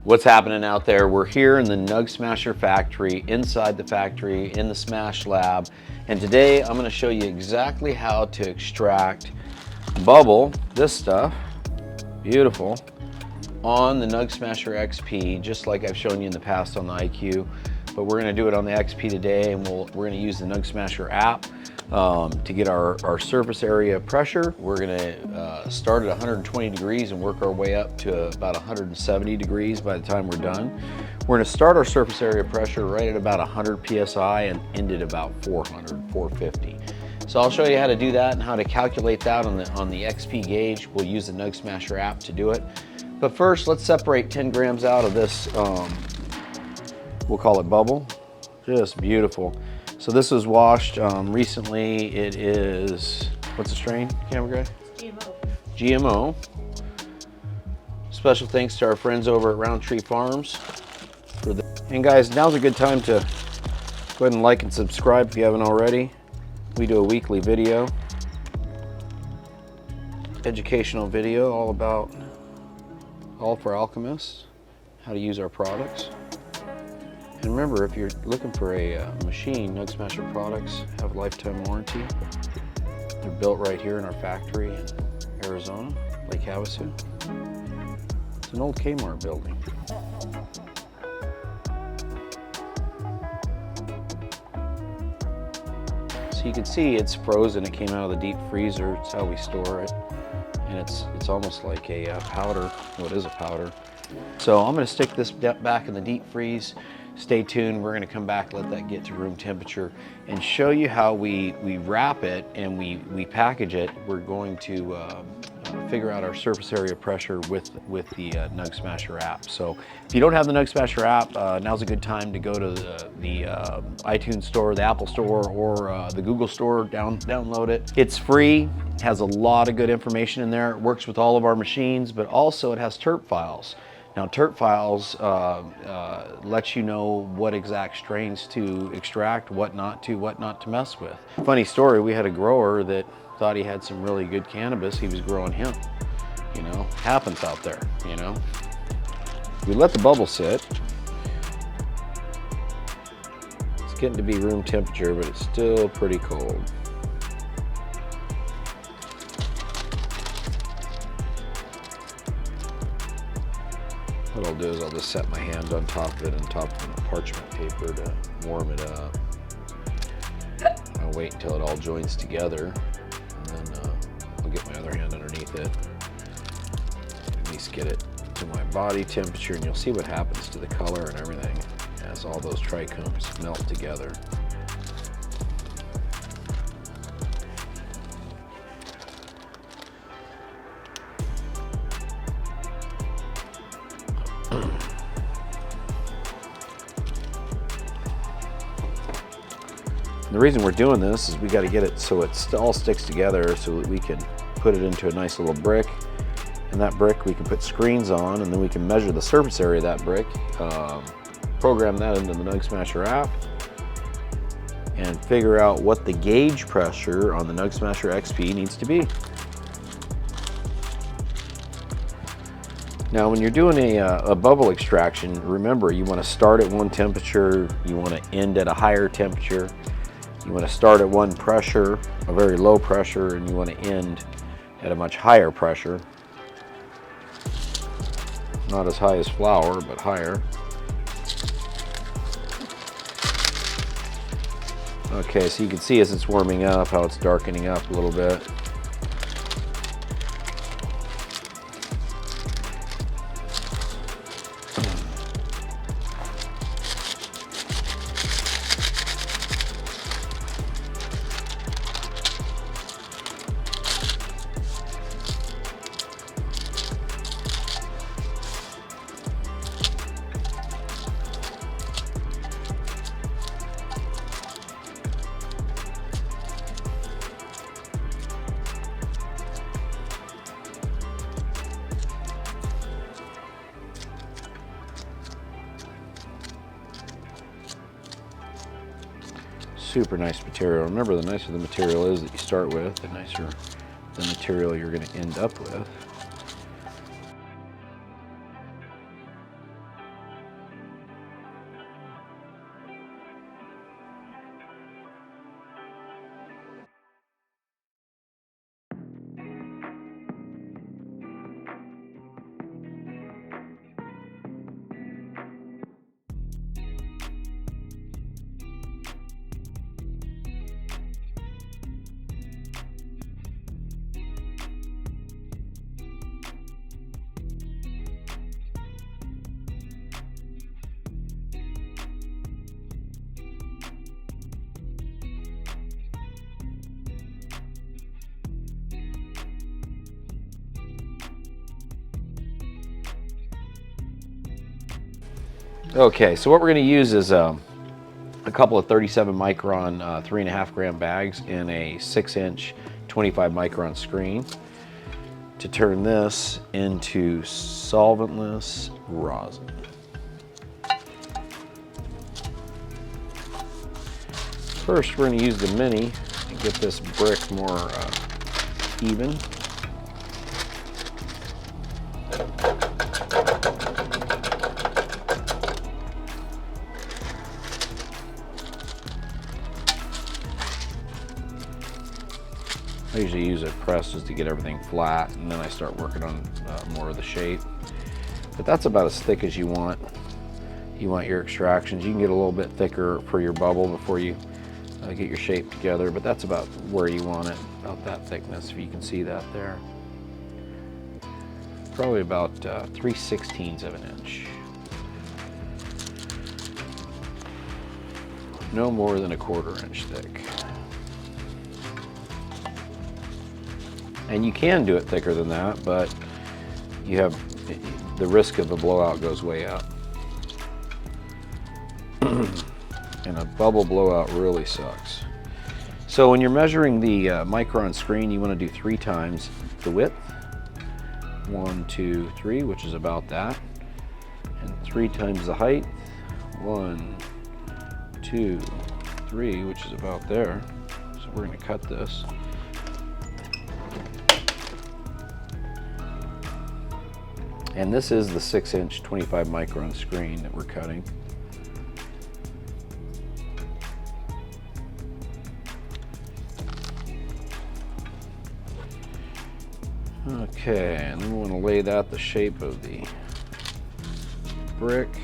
What's happening out there? We're here in the NugSmasher factory, inside the factory, in the Smash lab. And today I'm gonna show you exactly how to extract bubble, this stuff, beautiful, on the NugSmasher XP, just like I've shown you in the past on the IQ. But we're gonna do it on the XP today, and we're gonna use the NugSmasher app to get our surface area pressure. We're gonna start at 120 degrees and work our way up to about 170 degrees by the time we're done. We're gonna start our surface area pressure right at about 100 PSI and end at about 400, 450. So I'll show you how to do that and how to calculate that on the XP gauge. We'll use the NugSmasher app to do it. But first, let's separate 10 grams out of this, we'll call it bubble. Just beautiful. So this was washed recently. It is, what's the strain, camera guy? GMO. GMO. Special thanks to our friends over at Roundtree Farms. And guys, now's a good time to go ahead and like and subscribe if you haven't already. We do a weekly video, educational video, all for alchemists, how to use our products. And remember, if you're looking for a machine, NugSmasher products have a lifetime warranty. They're built right here in our factory in Arizona, Lake Havasu. It's an old Kmart building. So you can see it's frozen. It came out of the deep freezer. It's how we store it. And it's almost like a powder. Well, it is a powder. So I'm going to stick this back in the deep freeze. Stay tuned. We're going to come back, let that get to room temperature, and show you how we wrap it and we package it. We're going to figure out our surface area pressure with the NugSmasher app. So if you don't have the NugSmasher app, now's a good time to go to the iTunes store, the Apple store, or the Google store. Download it. It's free. Has a lot of good information in there. It works with all of our machines, but also it has terp files. Now, terp files let you know what exact strains to extract, what not to mess with. Funny story, we had a grower that thought he had some really good cannabis. He was growing hemp, you know, happens out there, you know. We let the bubble sit. It's getting to be room temperature, but it's still pretty cold. What I'll do is I'll just set my hand on top of it, on top of the parchment paper to warm it up. I'll wait until it all joins together, and then I'll get my other hand underneath it. At least get it to my body temperature, and you'll see what happens to the color and everything as all those trichomes melt together. The reason we're doing this is we got to get it so it all sticks together so that we can put it into a nice little brick. And that brick we can put screens on, and then we can measure the surface area of that brick, program that into the NugSmasher app, and figure out what the gauge pressure on the NugSmasher XP needs to be. Now, when you're doing a bubble extraction, remember you want to start at one temperature, you want to end at a higher temperature. You want to start at one pressure, a very low pressure, and you want to end at a much higher pressure. Not as high as flour, but higher. Okay, so you can see as it's warming up how it's darkening up a little bit. Super nice material. Remember, the nicer the material is that you start with, the nicer the material you're going to end up with. Okay, so what we're going to use is a couple of 37 micron 3.5 gram bags in a 6-inch 25 micron screen to turn this into solventless rosin. First, we're going to use the mini and get this brick more even. I usually use a press just to get everything flat, and then I start working on more of the shape. But that's about as thick as you want. You want your extractions. You can get a little bit thicker for your bubble before you get your shape together, but that's about where you want it, about that thickness, if you can see that there. Probably about 3/16 of an inch. No more than a 1/4 inch thick. And you can do it thicker than that, but you have the risk of a blowout goes way up. And a bubble blowout really sucks. So when you're measuring the micron screen, you want to do 3 times the width. 1, 2, 3, which is about that. And 3 times the height. 1, 2, 3, which is about there. So we're going to cut this. And this is the 6-inch 25 micron screen that we're cutting. Okay, and then we want to lay that the shape of the brick.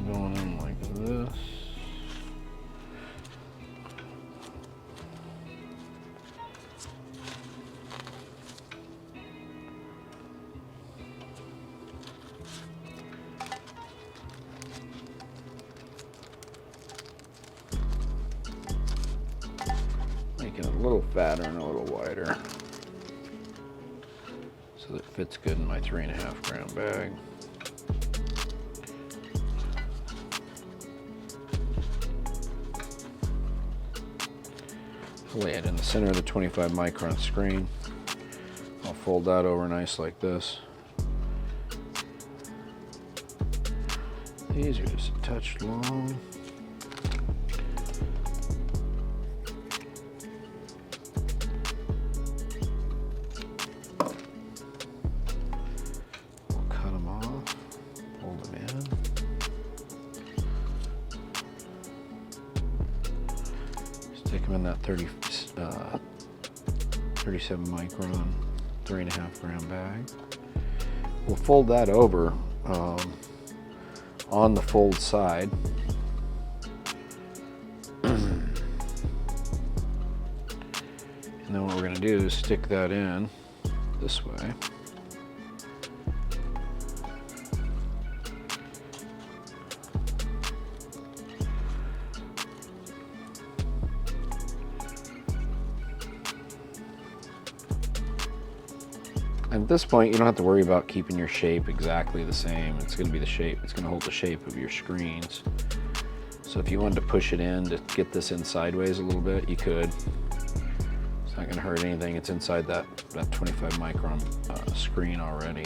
Going in like this. Making it a little fatter and a little wider so that it fits good in my 3.5 gram bag. Lay it in the center of the 25 micron screen. I'll fold that over nice like this. These are just a touch long. We'll cut them off, fold them in. Stick them in that 37 micron, 3.5 gram bag. We'll fold that over on the fold side. And then what we're going to do is stick that in this way. And at this point, you don't have to worry about keeping your shape exactly the same. It's going to be the shape. It's going to hold the shape of your screens. So if you wanted to push it in to get this in sideways a little bit, you could. It's not going to hurt anything. It's inside that 25 micron screen already.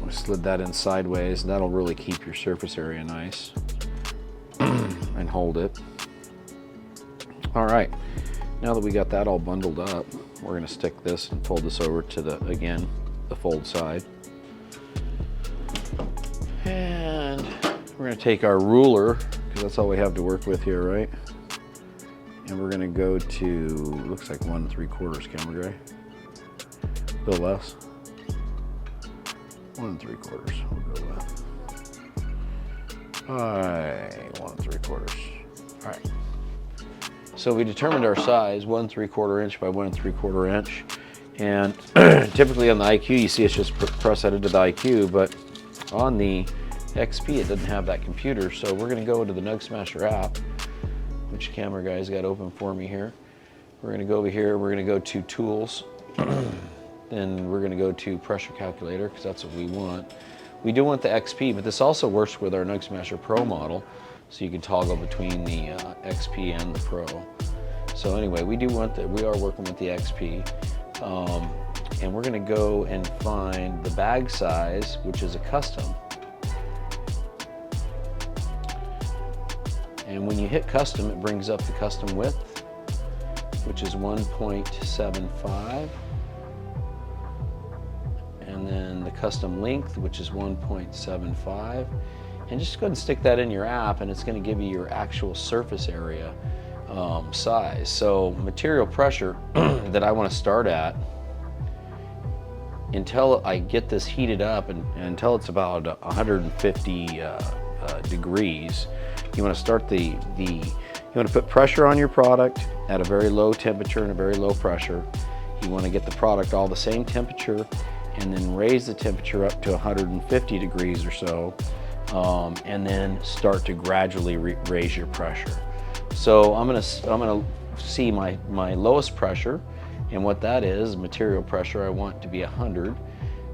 I slid that in sideways. That'll really keep your surface area nice. And hold it. All right, now that we got that all bundled up, we're going to stick this and fold this over to the, again, the fold side. And we're going to take our ruler, because that's all we have to work with here, right? And we're going to go to, looks like 1 3/4 camera gray. A little less. 1 3/4 we'll go with. All right, 1 3/4. All right. So we determined our size, 1 3/4 inch by 1 3/4 inch. And typically on the IQ, you see it's just press that into the IQ, but on the XP, it doesn't have that computer. So we're gonna go into the NugSmasher app, which camera guy's got open for me here. We're gonna go over here, we're gonna go to Tools, then we're gonna go to Pressure Calculator, because that's what we want. We do want the XP, but this also works with our NugSmasher Pro model, so you can toggle between the XP and the Pro. So anyway, we are working with the XP, and we're gonna go and find the bag size, which is a custom. And when you hit custom, it brings up the custom width, which is 1.75. And then the custom length, which is 1.75. And just go ahead and stick that in your app, and it's going to give you your actual surface area size. So material pressure that I want to start at, until I get this heated up and until it's about 150 degrees, you want to start you want to put pressure on your product at a very low temperature and a very low pressure. You want to get the product all the same temperature, and then raise the temperature up to 150 degrees or so, and then start to gradually raise your pressure. So I'm gonna see my lowest pressure, and what that is, material pressure, I want to be 100.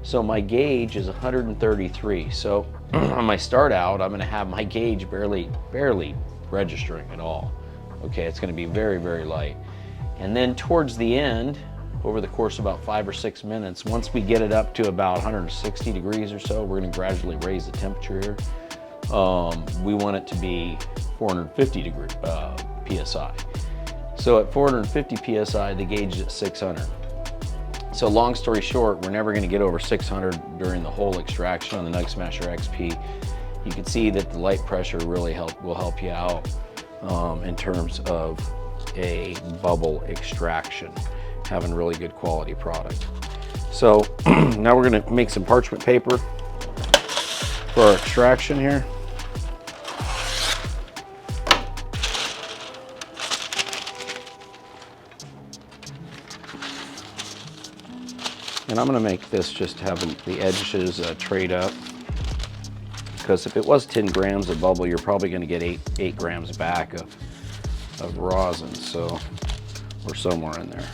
So my gauge is 133. So on my start out, I'm gonna have my gauge barely registering at all. Okay, it's gonna be very, very light. And then towards the end, over the course of about 5 or 6 minutes, once we get it up to about 160 degrees or so, we're gonna gradually raise the temperature here. We want it to be 450 degree PSI. So at 450 PSI, the gauge is at 600. So long story short, we're never gonna get over 600 during the whole extraction on the NugSmasher XP. You can see that the light pressure really will help you out in terms of a bubble extraction, having really good quality product. So now we're gonna make some parchment paper for our extraction here. And I'm gonna make this just having the edges trade up, because if it was 10 grams of bubble, you're probably gonna get 8 grams back of rosin, so, or somewhere in there.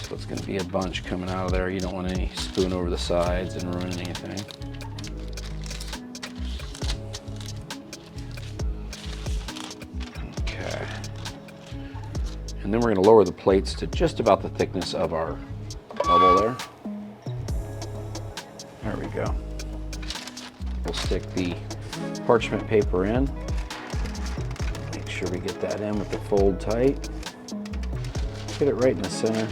So it's gonna be a bunch coming out of there. You don't want any spoon over the sides and ruin anything. Okay. And then we're gonna lower the plates to just about the thickness of our bubble there. There we go. We'll stick the parchment paper in. Make sure we get that in with the fold tight. Get it right in the center.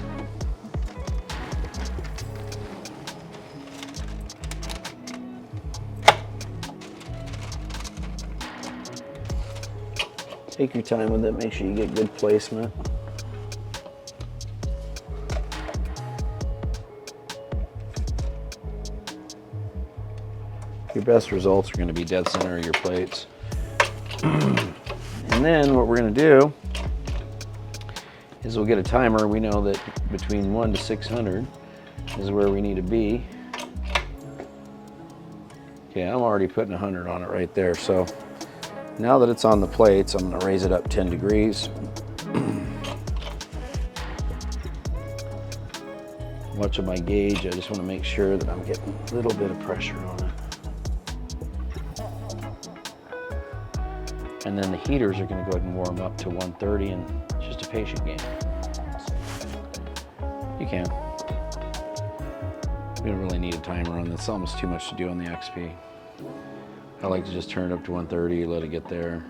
Take your time with it, make sure you get good placement. Your best results are going to be dead center of your plates. And then what we're going to do is we'll get a timer. We know that between 1 to 600 is where we need to be. Okay, I'm already putting 100 on it right there. So now that it's on the plates, I'm going to raise it up 10 degrees. Watching my gauge, I just want to make sure that I'm getting a little bit of pressure on it. And then the heaters are going to go ahead and warm up to 130, and it's just a patient game. You can. We don't really need a timer on this. It's almost too much to do on the XP. I like to just turn it up to 130, let it get there.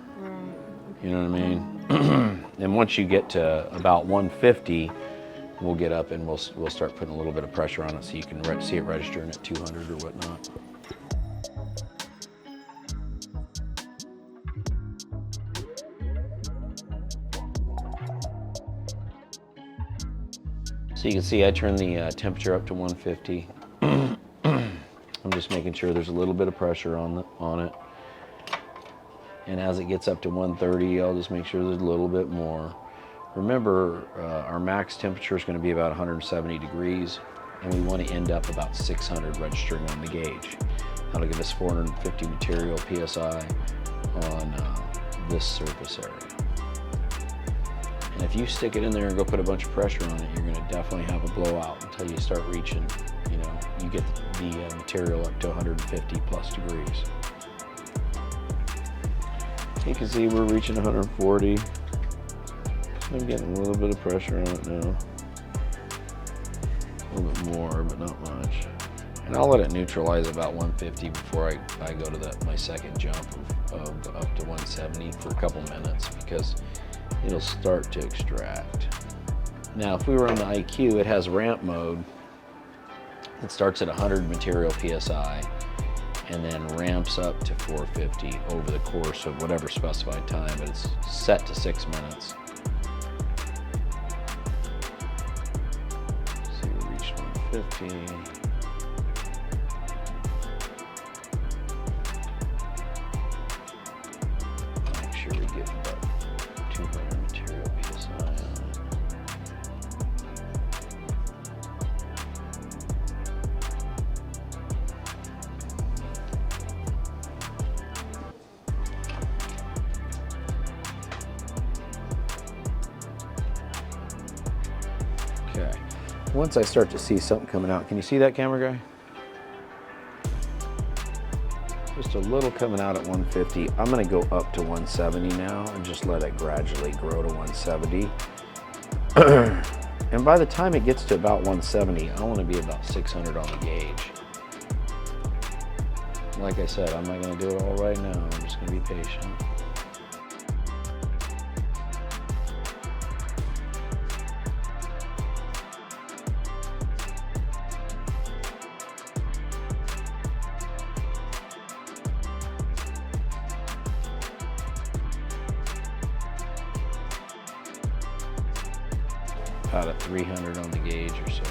You know what I mean? And once you get to about 150, we'll get up and we'll start putting a little bit of pressure on it so you can see it registering at 200 or whatnot. So you can see I turned the temperature up to 150. I'm just making sure there's a little bit of pressure on it. And as it gets up to 130, I'll just make sure there's a little bit more. Remember, our max temperature is going to be about 170 degrees, and we want to end up about 600 registering on the gauge. That'll give us 450 material PSI on this surface area. And if you stick it in there and go put a bunch of pressure on it, you're going to definitely have a blowout until you start reaching, you know, you get the material up to 150 plus degrees. You can see we're reaching 140. I'm getting a little bit of pressure on it now. A little bit more, but not much. And I'll let it neutralize about 150 before I go to my second jump of up to 170 for a couple minutes, because it'll start to extract. Now, if we were on the IQ, it has ramp mode. It starts at 100 material PSI and then ramps up to 450 over the course of whatever specified time, but it's set to 6 minutes. See, we reached 150. Make sure we get about 200 material PSI on it. Okay, once I start to see something coming out, can you see that, camera guy? Just a little coming out at 150. I'm gonna go up to 170 now and just let it gradually grow to 170. And by the time it gets to about 170, I wanna be about 600 on the gauge. Like I said, I'm not gonna do it all right now. I'm just gonna be patient. About at 300 on the gauge or so.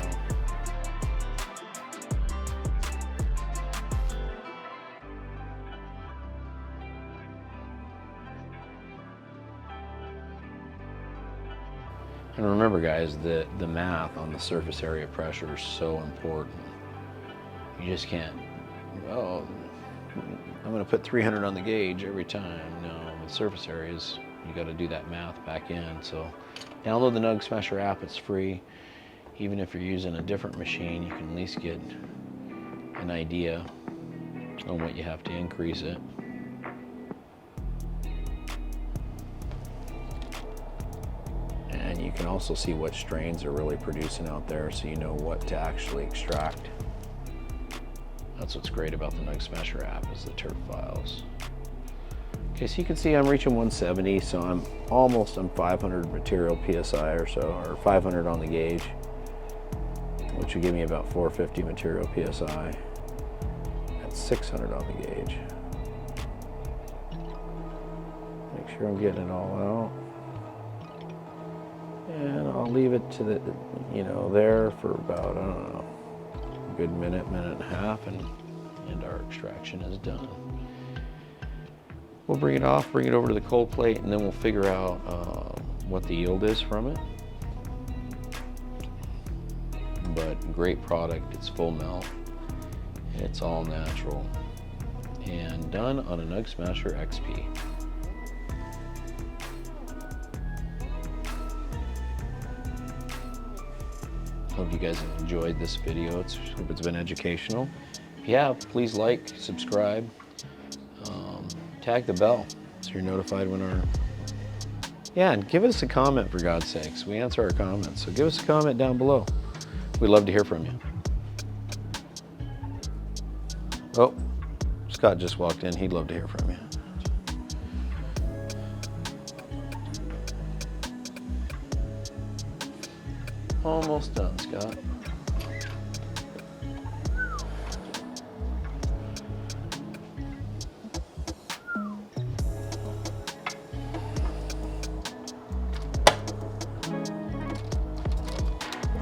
And remember, guys, the math on the surface area pressure is so important. You just can't, oh, I'm gonna put 300 on the gauge every time. No, the surface areas, you gotta do that math back in. So download the NugSmasher app, it's free. Even if you're using a different machine, you can at least get an idea on what you have to increase it. And you can also see what strains are really producing out there, so you know what to actually extract. That's what's great about the NugSmasher app, is the turf files. Okay, so you can see I'm reaching 170, so I'm 500 material PSI or so, or 500 on the gauge, which would give me about 450 material PSI. That's 600 on the gauge. Make sure I'm getting it all out. And I'll leave it to the, you know, there for about, I don't know, a good minute and a half, and our extraction is done. We'll bring it off, bring it over to the cold plate, and then we'll figure out what the yield is from it. But great product, it's full melt, it's all natural, and done on a NugSmasher XP. Hope you guys have enjoyed this video. Hope it's been educational. If you have, please like, subscribe, tag the bell so you're notified when our... Yeah, and give us a comment, for God's sakes. We answer our comments, so give us a comment down below. We'd love to hear from you. Oh, Scott just walked in. He'd love to hear from you. Almost done, Scott.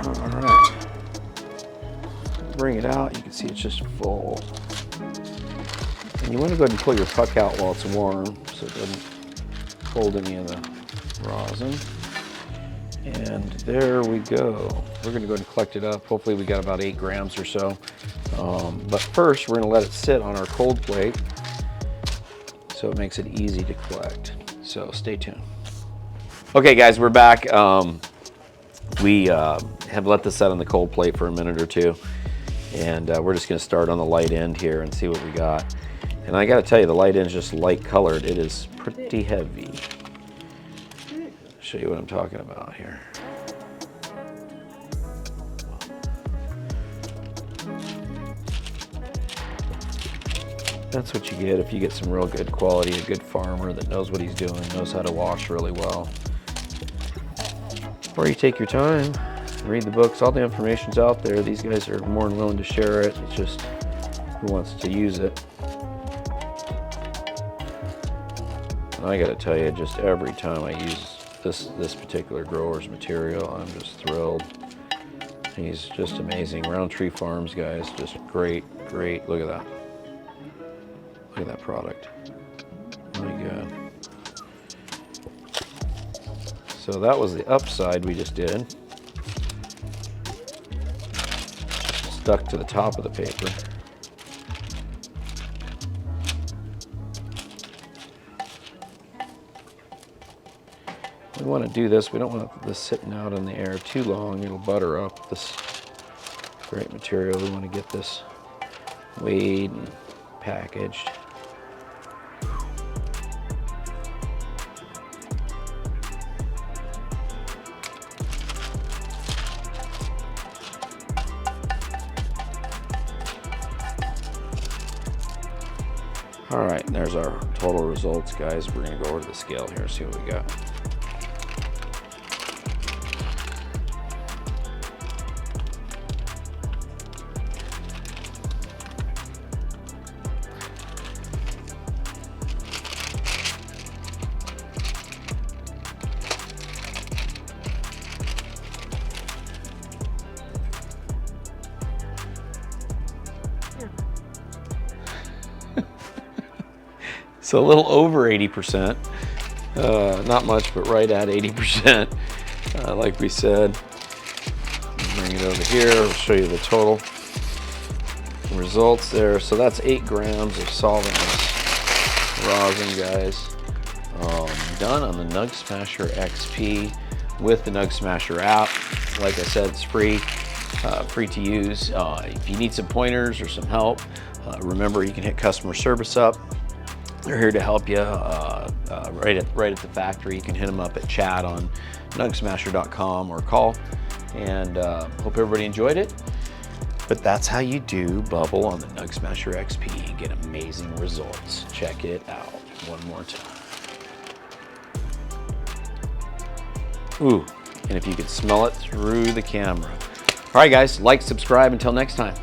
All right. Bring it out. You can see it's just full. And you want to go ahead and pull your puck out while it's warm so it doesn't hold any of the rosin. And there we go. We're gonna go ahead and collect it up. Hopefully we got about 8 grams or so. But first we're gonna let it sit on our cold plate so it makes it easy to collect. So stay tuned. Okay guys, we're back. We have let this set on the cold plate for a minute or two. And we're just gonna start on the light end here and see what we got. And I gotta tell you, the light end is just light colored. It is pretty heavy. Show you what I'm talking about here. That's what you get if you get some real good quality, a good farmer that knows what he's doing, knows how to wash really well. Or you take your time, read the books, all the information's out there. These guys are more than willing to share it. It's just who wants to use it. And I gotta tell you, just every time I use this particular grower's material, I'm just thrilled. He's just amazing. Roundtree Farms, guys, just great. Look at that. Look at that product. My God. So that was the upside we just did. Stuck to the top of the paper. We want to do this. We don't want this sitting out in the air too long. It'll butter up this great material. We want to get this weighed and packaged. All right, there's our total results, guys. We're gonna go over to the scale here and see what we got. So a little over 80%, not much, but right at 80%, like we said. Bring it over here, I'll show you the total results there. So that's 8 grams of solvent rosin, guys. Done on the NugSmasher XP with the NugSmasher app. Like I said, it's free to use. If you need some pointers or some help, remember you can hit customer service up. They're here to help you right at the factory. You can hit them up at chat on NugSmasher.com or call. And hope everybody enjoyed it. But that's how you do bubble on the NugSmasher XP and get amazing results. Check it out one more time. Ooh, and if you could smell it through the camera. All right, guys, like, subscribe. Until next time.